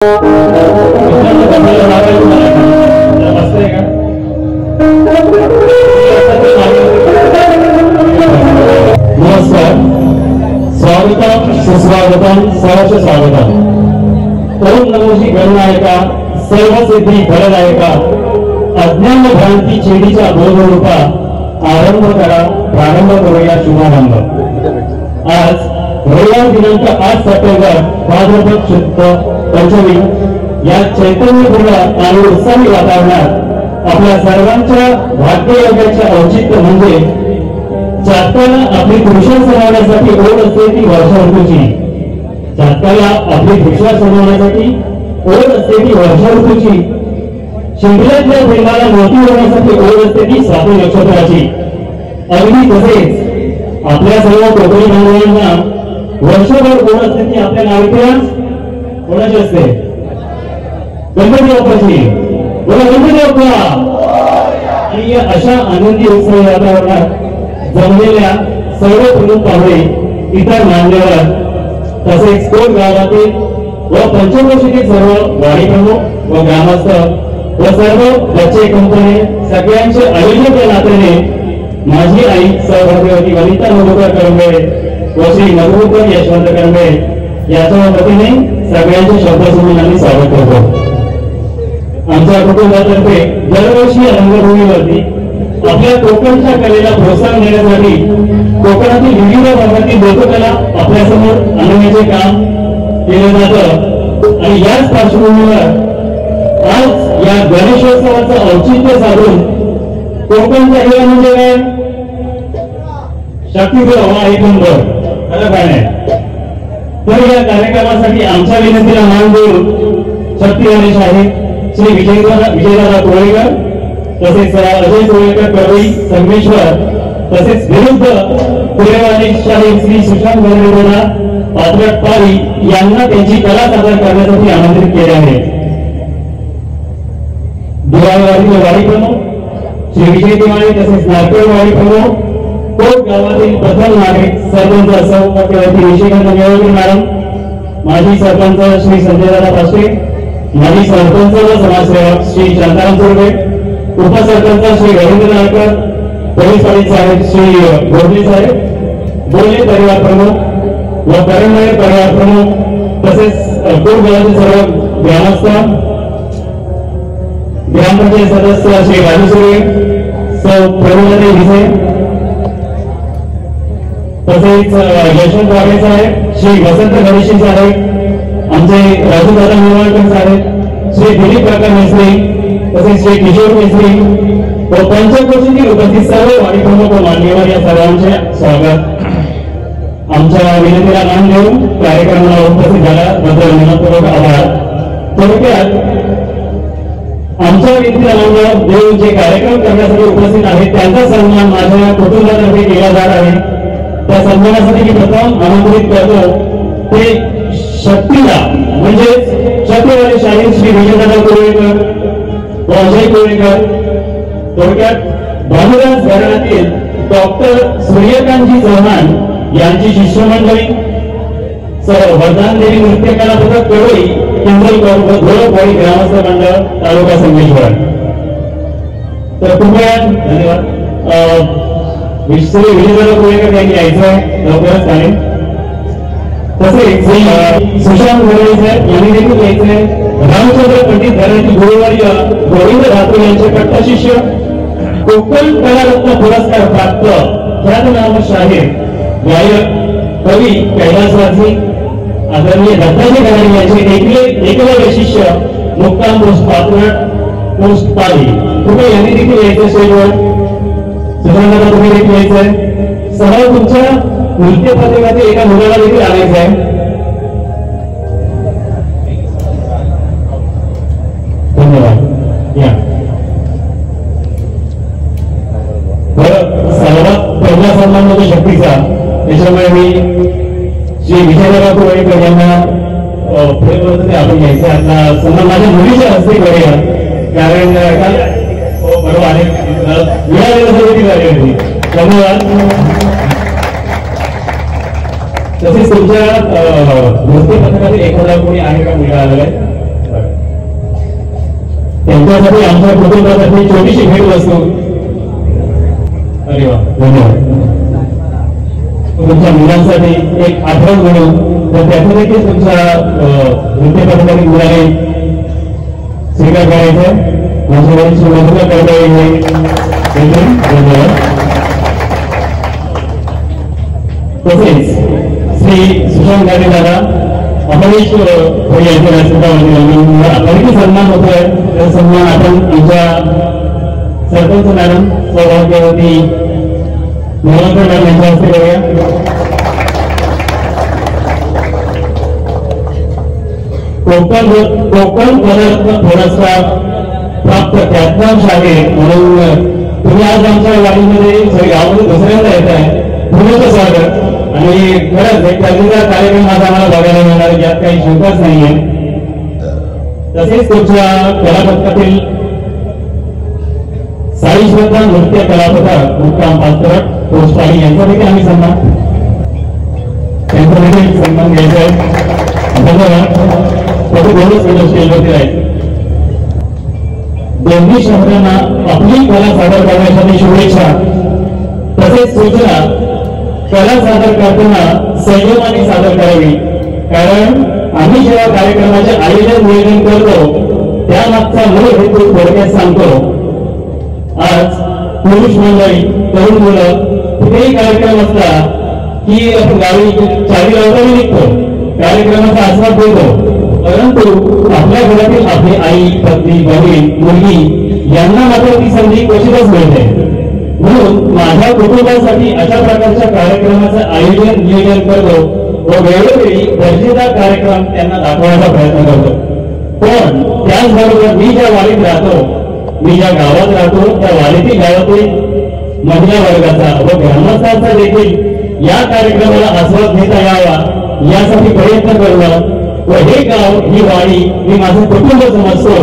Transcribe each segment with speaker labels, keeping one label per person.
Speaker 1: नमस्कार, स्वागतम सुस्वागतम सहर्ष स्वागतम। ओम नमोजी गणनायका सर्व सिद्धी फलदायका अज्ञान भ्रांती चेडीच्या बोधरूपा आरंभ करा, प्रारंभ करूया शुभारंभ। आज रविवार दिनांक 8 सप्टेंबर भाद्रपद शुद्ध पंचमी या चैतन्यपूर्ण आणि उत्साही वातावरणात आपल्या सर्वांच्या भाग्ययोगाचे औचित्य म्हणजे जातकाला आपली दृष्टी समजण्यासाठी ओढ असते ती वर्षा ऋतूची। जातकाला आपली दृष्टी समजण्यासाठी ओढ असते ती वर्षा ऋतूची। शिंपल्यातल्या प्रेमाला मोठी होण्यासाठी ओढ असते ती स्वाती नक्षत्राची। अगदी तसेच आपल्या सर्व कोकणी बांधवांना वर्षभर ओढ असते ती आपल्या नाविकांना कोणाची असते? गणपती बाप्पाची। बोला गणपती बाप्पा। आणि अशा आनंदी उत्सवी वातावरणात जमलेल्या सर्व प्रमुख पाहुणे, इतर मान्यवर तसेच कोण गावातील व पंचक्रोशीतील सर्व वाडी प्रमुख व ग्रामस्थ व सर्व बच्चे कंपनी सगळ्यांचे आयोजक या नात्याने माझी आई सहभागीवती वनिता मधुकर करंबे व श्री मधुकर यशवंत करंबे याच्या वतीने सगळ्यांचे शब्दसमूहांनी स्वागत करतो। आमच्या कुटुंबातर्फे दरवर्षी रंगभूमीवरती आपल्या कोकणच्या कलेला प्रोत्साहन देण्यासाठी कोकणातील विविध भागातील लोककला आपल्यासमोर आणण्याचे काम केले जातं। आणि याच पार्श्वभूमीवर आज या गणेशोत्सवाचं औचित्य साधून कोकणचा हिरा म्हणजे काय? शक्तीदेव हा एक नंबर, खरं काय नाही? तर या कार्यक्रमासाठी आमच्या विनंतीला मान देऊन शक्ती गणेश आहे श्री विजयदादा कोळेकर, तसेच अजय कोळेकर करवई संगमेश्वर, तसेच विरुद्ध पुरेवाडी शाहीर श्री सुशांत गणेशोला पात्रट पारी यांना त्यांची कला सादर करण्यासाठी आमंत्रित केले आहे। दिवाळीवाडीचे वाडी प्रमुख श्री विजय दिवाळी, तसेच नारकेळवाडी प्रमुख, कोट गावातील प्रथम नागरिक सरपंच सौभाग्यवती निशिकांत निळवकर मॅडम, माजी सरपंच श्री संजयदादा पास्टे, माजी सरपंच व समाजसेवक श्री शांताराम चोरगे, उपसरपंच श्री रवींद्र नाळकर, पोलीस पाटील साहेब श्री गोडले साहेब, बोले परिवार प्रमुख व करंबळे परिवार प्रमुख, तसेच कोट गावातील सर्व ग्रामस्थ, ग्रामपंचायत सदस्य श्री राजू सुरे, सौ प्रभुदेव भिसे, तसेच यशवंत वाघे साहेब, श्री वसंत गणेशी साहेब, आमचे राजूदादा निवाळकर साहेब, श्री दिलीप काका मेस्त्री, तसेच श्री किशोर मेस्त्री व पंचक्रोशीतील उपस्थित सर्व वाडी प्रमुख व मान्यवर या सर्वांचे स्वागत। आमच्या विनंतीला मान देऊन कार्यक्रमाला उपस्थित झाल्याबद्दल मनपूर्वक आभार। थोडक्यात आमच्या विनंतीला मान देऊन जे कार्यक्रम करण्यासाठी उपस्थित आहेत त्यांचा सन्मान माझ्या कुटुंबातर्फे केला जात आहे। त्या सन्मानासाठी मी प्रथम आमंत्रित करतो ते शक्तीला म्हणजे शक्तीवाले शाहीर श्री विजयदादा कोळेकर व अजय कोळेकर, थोडक्यात भानुदास घराण्यातील डॉक्टर सूर्यकांतजी चव्हाण यांची शिष्यमंडळी, वरदान देवी नृत्य कला पथक कडोई किंजलकर व घोळकवाडी ग्रामस्थ मंडळ तालुका संगमेश्वर। तर कृपया धन्यवाद। श्री विजयदादा कोळेकर यांनी यायचं आहे लवकरच चालेल। तसेच श्री सुशांत घरवई साहेब यांनी देखील यायचं आहे। रामचंद्र पंडित घराण्यातील गुरुवारी गोविंद धातू यांचे कट्टा शिष्य, कोकण कलारत्न पुरस्कार प्राप्त ख्यातनाम शाहीर गायक कवी कैलासवासी आदरणीय दत्ताजी घराणे यांचे एकलव्य शिष्य मुक्काम पोस्ट पात्रट पोस्ट पाली, तुम्ही यांनी देखील यायचं स्टेजवर। सुशांतदा तुम्ही देखील यायचंय। सहज तुमच्या नृत्य प्रतिभातील एका मुलाला देखील आणायचं आहे। धन्यवाद। या सर्वात पहिला सन्मान होतो शक्तीचा, त्याच्यामुळे मी श्री विजयदादा कोळेकर यांना पुढे बोलतो आपण घ्यायचं आपला सन्मान माझ्या मुलीच्या हस्ते करूया, कारण बरोबर आहे होती। धन्यवाद। तसेच तुमच्या नृत्य पथकातील एखादा कोणी आहे का मुलगा आलेला आहे? त्यांच्यासाठी आमच्या कुटुंबासाठी छोटीशी भेट वस्तू. अरे वा, धन्यवाद. तुमच्या मुलांसाठी एक आठवण म्हणून तर त्याचं देखील तुमच्या वृत्तपत्राने मुलाने स्वीकार करायचं. माझ्या वडील मधुरा कडबळे धन्यवाद. तसेच श्री सुशांत गाडे दादा अपरेश यांच्या व्यासपीठावरती सन्मान होतोय. तर सन्मान आपण आमच्या सरपंच मॅडम सौभाग्यवती मोहनकर मॅडम यांच्या हस्ते करूया. कोकण पुरस्कार प्राप्त ख्यातनाम शाहीर म्हणून तुम्ही आज आमच्या गाडीमध्ये गावामध्ये दुसऱ्यांदा येत आहे. पुण्याचं स्वागत. आणि खरंच एक दर्जेदार कार्यक्रम आज आम्हाला बघायला मिळणार यात काही शंकाच नाहीये. तसेच तुमच्या कलापथकातील साई श्रद्धा नृत्य कलापथक मुक्काम पात्रट पोस्टाळी यांचा देखील आम्ही सन्मान घ्यायचा आहे. धन्यवाद. दोन्ही स्टेजवरती राहील. दोन्ही शहरांना आपली कला सादर करण्यासाठी शुभेच्छा. तसेच सूचना कला सादर करताना संयमाने सादर करावी. कारण आम्ही जेव्हा कार्यक्रमाचे आयोजन नियोजन करतो त्यामागचा मूळ हेतू थोडक्यात सांगतो. आज पुरुष मंडळी तरुण मुलं कुठेही कार्यक्रम असला की आपण गाडी चावी लावताना निघतो, कार्यक्रमाचा आस्वाद घेतो. परंतु आपल्या घरातील आपली आई, पत्नी, बहीण, मुलगी यांना मात्र ती संधी क्वचितच मिळते. म्हणून माझ्या कुटुंबासाठी अशा प्रकारच्या कार्यक्रमाचं आयोजन नियोजन करतो व वेळोवेळी दर्जेदार कार्यक्रम त्यांना दाखवण्याचा प्रयत्न करतो. पण त्याचबरोबर मी ज्या वाडीत राहतो, मी ज्या गावात राहतो त्या वाडीतील गावातील महिला वर्गाचा व ग्रामस्थांचा देखील या कार्यक्रमाला आस्वाद घेता यावा यासाठी प्रयत्न करणं व हे गाव, ही वाडी मी माझं कुटुंब समजतो.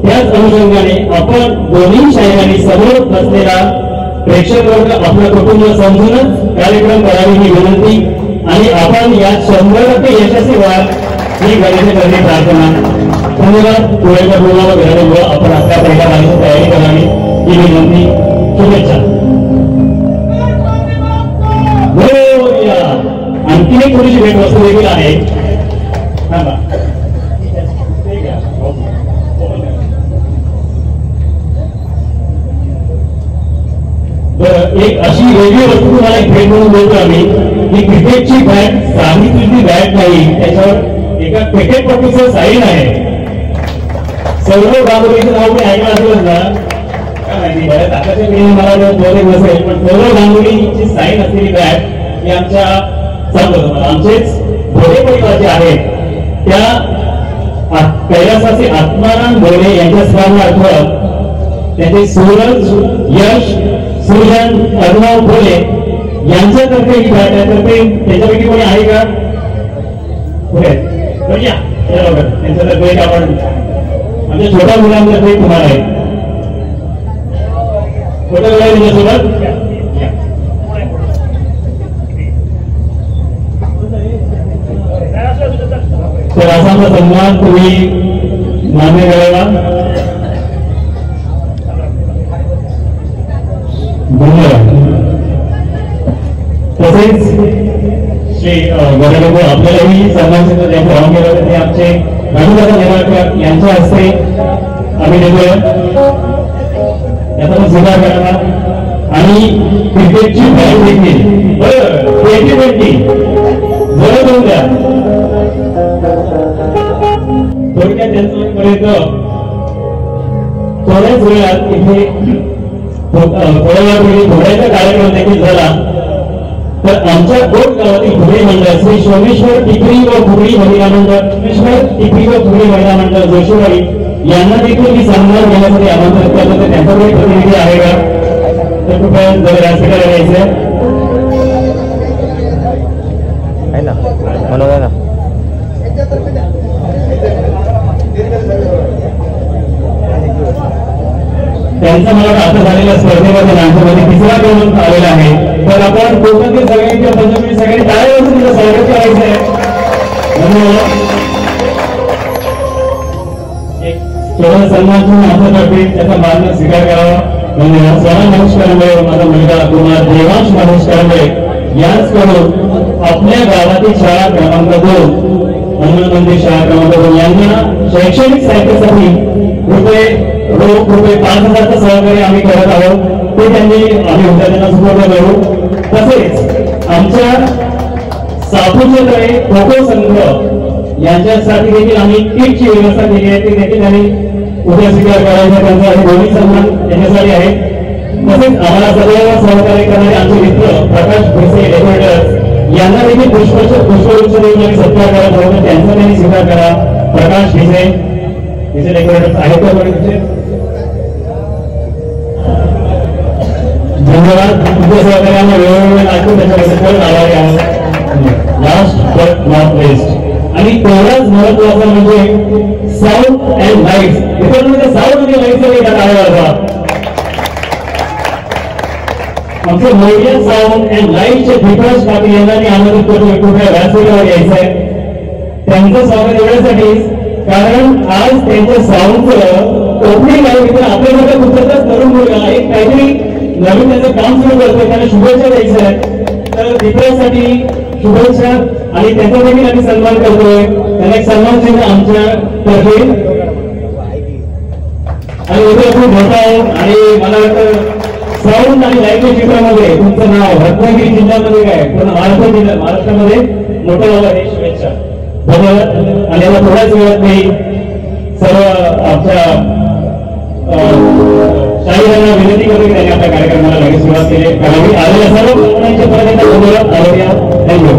Speaker 1: त्याच अनुषंगाने आपण दोन्ही शाहिरांनी समोर बसलेला प्रेक्षक वर्ग आपलं कुटुंब समजूनच कार्यक्रम करावी ही विनंती. आणि आपण या 100% यशस्वी व्हाल ही गणेशचरणी प्रार्थना. धन्यवाद. पुढेच्या बोलावं घराने आपण आपल्या पहिल्या गाण्याची तयारी करावी ही विनंती. शुभेच्छा. आणखी एक थोडीशी भेट वस्तू देखील आहे. एक अशी वेगळी वस्तू तुम्हाला एक भेट म्हणून देतो आम्ही की क्रिकेटची बॅट, साधीची बॅट नाही, त्याच्यावर एका क्रिकेटपट्टीचं साईन आहे. सौरव गांगुलीचं नाव मी ऐकलं असेल ना, काय माहिती बरं आताच्या पिढीने मला बोलत नसेल, पण सौरव गांगुलीची साईन असलेली बॅट ही आमच्या आमचेच भोले परिवाराचे आहेत. त्या कैलासाचे आत्माराम भोले यांच्या स्मरणार्थ त्याचे सूरज, यश, सृजन, अर्णव भोले यांच्यातर्फे ही बॅट आहे. त्याच्यापैकी कोणी आहे का? पुढे त्यांच्यातर्फे एक आपण आमच्या छोट्या मुलांतर्फे तुम्हाला आहे. छोट्या मुला तुझ्यासोबत तर असा सन्मान तुम्ही मान्य करावा. धन्यवाद. तसेच श्री गडलोक आपल्यालाही सन्मान ग्रहण केलं होतं ते आमचे राजूदादा नेवाळकर यांच्या हस्ते आम्ही देतोय. याचा पण स्वीकार करावा. आणि क्रिकेटची बॅट देखील बरं 2020 जवळ देऊन द्या. थोडक्यात त्यांच्यापर्यंत थोड्याच वेळात इथे थोड्या वेळापूर्वी घोड्याचा कार्यक्रम देखील झाला. तर आमच्या कोट गावातील घोडे मंडळ श्री सोमेश्वर टिपरी व घोडी महिला मंडळ, सोमेश्वर टिपरी व घोडी महिला मंडळ जोशीवाडी यांना देखील मी सन्मान घेण्यासाठी आमंत्रित करतो. तर त्यांच्याकडे प्रतिनिधी आहे का? तर कृपया जर व्यासपीठाला यायचं
Speaker 2: आहे ना, म्हणून ना
Speaker 1: त्यांचा मला आता झालेल्या स्पर्धेमध्ये नाट्यामध्ये तिसरा क्रमांक आलेला आहे. तर आपण कोकणातील सगळ्यांच्या पंचमी सगळ्यांनी टाळ्या वाजवून तिचं स्वागत करायचं आहे. धन्यवाद. सोळा सन्मान हातातर्फे त्याचा मान स्वीकार करावा. धन्यवाद. सोळा महेश करंबळे माझा मुलगा कुमार देवांश महेश करंबळे यांच्याकडून आपल्या गावातील शाळा क्रमांक 2 हनुमान मंदिर शाळा क्रमांक 2 यांना शैक्षणिक साहित्यासाठी रुपये 5,000चं सहकार्य आम्ही करत आहोत. ते आम्ही उद्या त्यांना सुपूर्द करू. तसेच आमच्या सापूरचे तळे खो खो संघ यांच्यासाठी देखील आम्ही किटची व्यवस्था केली आहे. ती देखील आम्ही उद्या स्वीकार करायचा. त्यांचा हे दोन्ही सन्मान त्याच्यासाठी आहे. तसेच आम्हाला सदैव सहकार्य करणारे आमचे मित्र प्रकाश भिसे डेकोरेटर्स यांना देखील पुष्पगुच्छ देऊन आम्ही सत्कार करत आहोत. त्यांचा त्यांनी स्वीकार करा. प्रकाश भिसे डेकोरेटर्स आहेत का तुमचे? धन्यवाद. तुमच्या सहकार्याने वेळोवेळी लागतो त्याच्याबद्दल आभारी आहोत. लास्ट बट नॉट लिस्ट आणि तेवढाच महत्वाचा म्हणजे साऊंड अँड लाईट्स. त्याच्यामध्ये साऊंड आणि लाईट्स आमचं मोठ्या साऊंड अँड लाईटचे दीपराज पाटील यांना मी आमंत्रित करतो. कुठल्या व्यासपीठावर यायचं आहे. त्यांचं स्वागत एवढ्यासाठी कारण आज त्यांच्या साऊंडचं ओपनिंग आहे. मित्र आपल्याकडे कुठलाच तरुण मुलगा एक काहीतरी नवीन त्याचं काम सुरू करतोय. त्यांना शुभेच्छा द्यायचं आहे. तर दीपराजसाठी शुभेच्छा आणि त्याचा देखील आम्ही सन्मान करतोय. त्यांना एक सन्मान चिन्ह आमच्या तर्फे आणि उद्या खूप मोठा आहे. आणि मला वाटतं साऊंड आणि लाईटच्या चित्रामध्ये तुमचं नाव रत्नागिरी जिल्ह्यामध्ये काय पूर्ण महाराष्ट्रामध्ये मोठं नाव आहे. शुभेच्छा. धन्यवाद. आणि आता थोड्याच वेळात मी सर्व आमच्या शाहीरांना विनंती करतो की त्यांनी आपल्या कार्यक्रमाला लगेच सुरुवात केली करावी. आलेल्या सर्व कंपन्यांचे परत एकदा धन्यवाद. थँक्यू.